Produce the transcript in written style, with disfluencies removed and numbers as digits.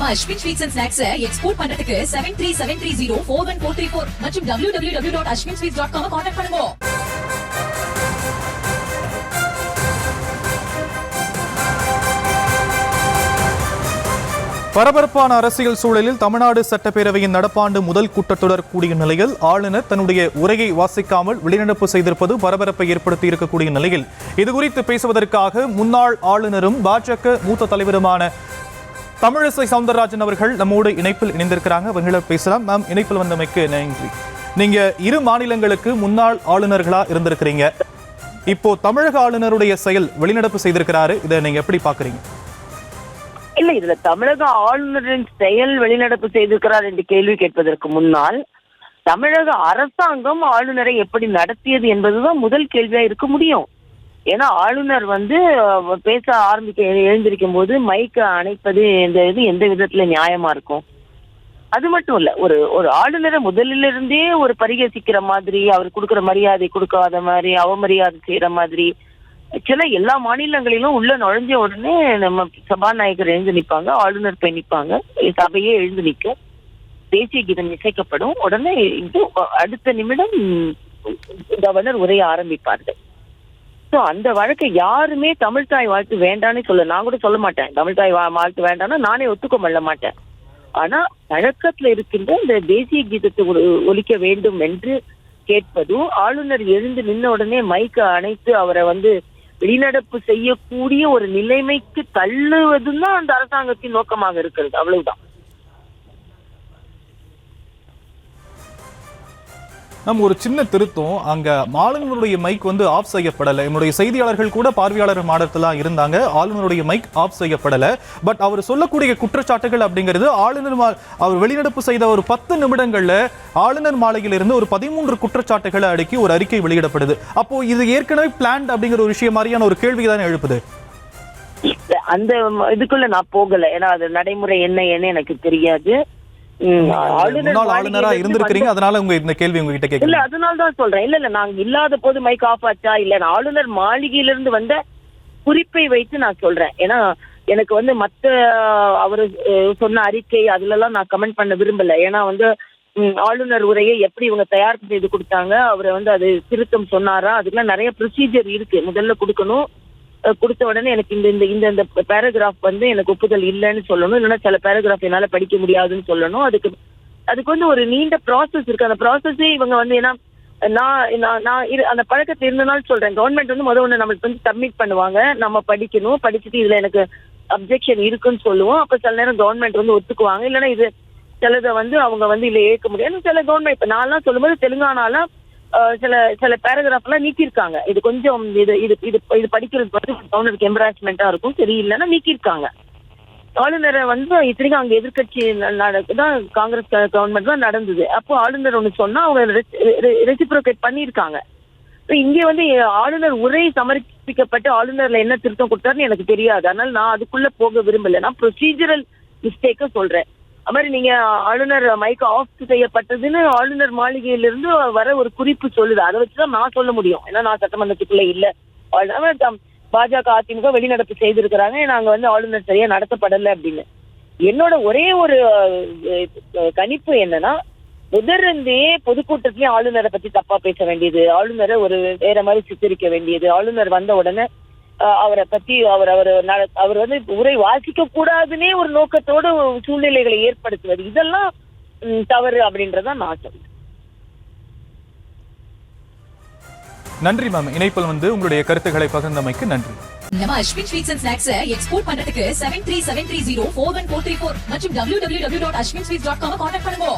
நம்ம Ashwin sweets and snacks export பண்றதுக்கு 7373041434 மற்றும் www.ashwinsweets.com கான்டாக்ட் பண்ணுங்க. பரபரப்பான அரசியல் சூழலில் தமிழ்நாடு சட்டப்பேரவையின் நடப்பாண்டு முதல் கூட்டத்தொடர் கூடிய நிலையில் ஆளுநர் தன்னுடைய உரையை வாசிக்காமல் வெளிநடப்பு செய்திருப்பது பரபரப்பை ஏற்படுத்தி இருக்கக்கூடிய நிலையில் இதுகுறித்து பேசுவதற்காக முன்னாள் ஆளுநரும் பாஜக மூத்த தலைவருமான தமிழிசை சவுந்தரராஜன் அவர்கள் நம்மோடு இணைப்பில் இணைந்திருக்கிறாங்க. அவங்கள பேசலாம். மேம், இணைப்பில் வந்தமைக்கு நன்றி. நீங்க இரு மாநிலங்களுக்கு முன்னாள் ஆளுநர்களா இருந்திருக்கிறீங்க. இப்போ தமிழக ஆளுநருடைய செயல் வெளிநடப்பு செய்திருக்கிறாரு. இதை நீங்க எப்படி பாக்குறீங்க? இல்ல, இதுல தமிழக ஆளுநரின் செயல் வெளிநடப்பு செய்திருக்கிறார் என்று கேள்வி கேட்பதற்கு முன்னால் தமிழக அரசாங்கம் ஆளுநரை எப்படி நடத்தியது என்பதுதான் முதல் கேள்வியா இருக்க முடியும். ஏன்னா ஆளுநர் பேச எழுந்திருக்கும் போது மைக்கை அணைப்பது எந்த விதத்துல நியாயமா இருக்கும்? அது மட்டும் இல்ல, ஒரு ஆளுநரை முதலிலிருந்தே ஒரு பரிகசிக்கிற மாதிரி, அவர் கொடுக்குற மரியாதை கொடுக்காத மாதிரி, அவமரியாதை செய்யற மாதிரி சில எல்லா மாநிலங்களிலும் உள்ள நுழைஞ்ச உடனே நம்ம சபாநாயகர் எழுந்து நிற்பாங்க, ஆளுநர் போய் நிற்பாங்க, சபையே எழுந்து நிற்க, தேசிய கீதம் இசைக்கப்படும். உடனே அடுத்த நிமிடம் கவர்னர் உரைய ஆரம்பிப்பார்கள். ஸோ அந்த வழக்கை யாருமே தமிழ்தாய் வாழ்த்து வேண்டான்னு நான் கூட சொல்ல மாட்டேன். தமிழ்தாய் வாழ்த்து வேண்டாம்னா நானே ஒத்துக்க மாட்டேன். ஆனா பழக்கத்துல இருக்கின்ற இந்த தேசிய கீதத்தை ஒலிக்க வேண்டும் என்று கேட்பதும், ஆளுநர் எழுந்து நின்ன உடனே மைக்கை அணைத்து அவரை வெளிநடப்பு செய்யக்கூடிய ஒரு நிலைமைக்கு தள்ளுவதும் தான் அந்த அரசாங்கத்தின் நோக்கமாக இருக்கிறது. அவ்வளவுதான். நம்ம ஒரு சின்ன திருத்தம், அங்க ஆளுநருடைய மைக் ஆஃப் செய்யப்படலை. என்னுடைய செய்தியாளர்கள் கூட பார்வையாளர் மாடத்துல இருந்தாங்க. ஆளுநருடைய மைக் ஆஃப் செய்யப்படலை. பட் அவர் சொல்லக்கூடிய குற்றச்சாட்டுகள் அப்படிங்கிறது ஆளுநர் அவர் வெளிநடப்பு செய்த ஒரு 10 நிமிடங்கள்ல ஆளுநர் மாளிகையிலிருந்து ஒரு 13 குற்றச்சாட்டுகளை அடுக்கி ஒரு அறிக்கை வெளியிடப்படுது. அப்போ இது ஏற்கனவே பிளான்ட் அப்படிங்கிற ஒரு விஷயம் மாதிரியான ஒரு கேள்விதான் எழுப்புது. அந்த இதுக்குள்ள நான் போகல. ஏன்னா அது நடைமுறை என்ன எனக்கு தெரியாது. ஆளுநரா இருந்திருக்கீங்க, அதனால இந்த கேள்வி உங்ககிட்ட கேட்கல. இல்ல, அதனாலதான் சொல்றேன். இல்ல நாங்க இல்லாத போது மைக் ஆஃப் ஆச்சா இல்ல, ஆளுநர் மாளிகையிலிருந்து வந்த குறிப்பை வைத்து நான் சொல்றேன். ஏன்னா எனக்கு மத்த அவரு சொன்ன அறிக்கை அதுல எல்லாம் நான் கமெண்ட் பண்ண விரும்பல. ஏன்னா ஆளுநர் உரையை எப்படி இவங்க தயார் செய்து கொடுத்தாங்க, அவரை அது திருத்தம் சொன்னாரா, அதுக்கெல்லாம் நிறைய ப்ரொசீஜர் இருக்கு. முதல்ல கொடுக்கணும், கொடுத்த உடனே எனக்கு இந்த பேராகிராஃப் எனக்கு ஒப்புதல் இல்லைன்னு சொல்லணும், இல்லைன்னா சில பேராகிராஃப் என்னால படிக்க முடியாதுன்னு சொல்லணும். அதுக்கு ஒரு நீண்ட ப்ராசஸ் இருக்கு. அந்த ப்ராசஸே இவங்க ஏன்னா நான் அந்த பழக்கத்தை இருந்தனால சொல்றேன். கவர்மெண்ட் முதல்ல நம்மளுக்கு சப்மிட் பண்ணுவாங்க, நம்ம படிக்கணும், படிச்சுட்டு இதுல எனக்கு அப்ஜெக்ஷன் இருக்குன்னு சொல்லுவோம். அப்ப சில நேரம் கவர்மெண்ட் ஒத்துக்குவாங்க, இல்லைன்னா இது சிலதை அவங்க இல்ல ஏற்க முடியாது. சில கவர்மெண்ட் இப்ப நான்லாம் சொல்லும்போது தெலுங்கானால சில பேராகிராஃப் எல்லாம் நீக்கிருக்காங்க. இது கொஞ்சம் இது படிக்கிறது கவர்னருக்கு எம்பராஸ்மெண்டா இருக்கும், சரியில்லைன்னா நீக்கிருக்காங்க. ஆளுநரை இத்தனைக்கும் அங்க எதிர்கட்சி தான், காங்கிரஸ் கவர்மெண்ட் தான் நடந்தது. அப்போ ஆளுநர் ஒண்ணு சொன்னா அவங்க ரெசிப்ரோகேட் பண்ணிருக்காங்க. இங்க ஆளுநர் உரை சமர்ப்பிக்கப்பட்டு ஆளுநர்ல என்ன திருத்தம் கொடுத்தாருன்னு எனக்கு தெரியாது. அதனால நான் அதுக்குள்ள போக விரும்பல. நான் ப்ரொசீஜரல் மிஸ்டேக்க சொல்றேன். அது மாதிரி நீங்க ஆளுநர் மைக் ஆஃப் செய்யப்பட்டதுன்னு ஆளுநர் மாளிகையிலிருந்து வர ஒரு குறிப்பு சொல்லுது. அதை வச்சுதான் நான் சொல்ல முடியும். ஏன்னா நான் சட்டமன்றத்துக்குள்ள இல்ல. பாஜக அதிமுக வெளிநடப்பு செய்திருக்கிறாங்க, நாங்க ஆளுநர் சரியா நடத்தப்படலை அப்படின்னு. என்னோட ஒரே ஒரு கணிப்பு என்னன்னா, முதலிருந்தே பொதுக்கூட்டத்திலேயே ஆளுநரை பத்தி தப்பா பேச வேண்டியது, ஆளுநரை ஒரு வேற மாதிரி சித்தரிக்க வேண்டியது, ஆளுநர் வந்த உடனே அவரை பத்தி அவர் உரை வாசிக்க கூடாதுன்னே ஒரு நோக்கத்தோடு சூழ்நிலைகளை ஏற்படுத்துவது, இதெல்லாம் தவறு அப்படின்றத நான் சொல்றேன். நன்றி மேம். இணைப்பில் உங்களுடைய கருத்துக்களை பகிர்ந்தமைக்கு நன்றி. நம்ம Ashwin sweets and snacks export பண்றதுக்கு 7373041434 மற்றும் www.ashwinsweets.com கான்டாக்ட் பண்ணுங்க.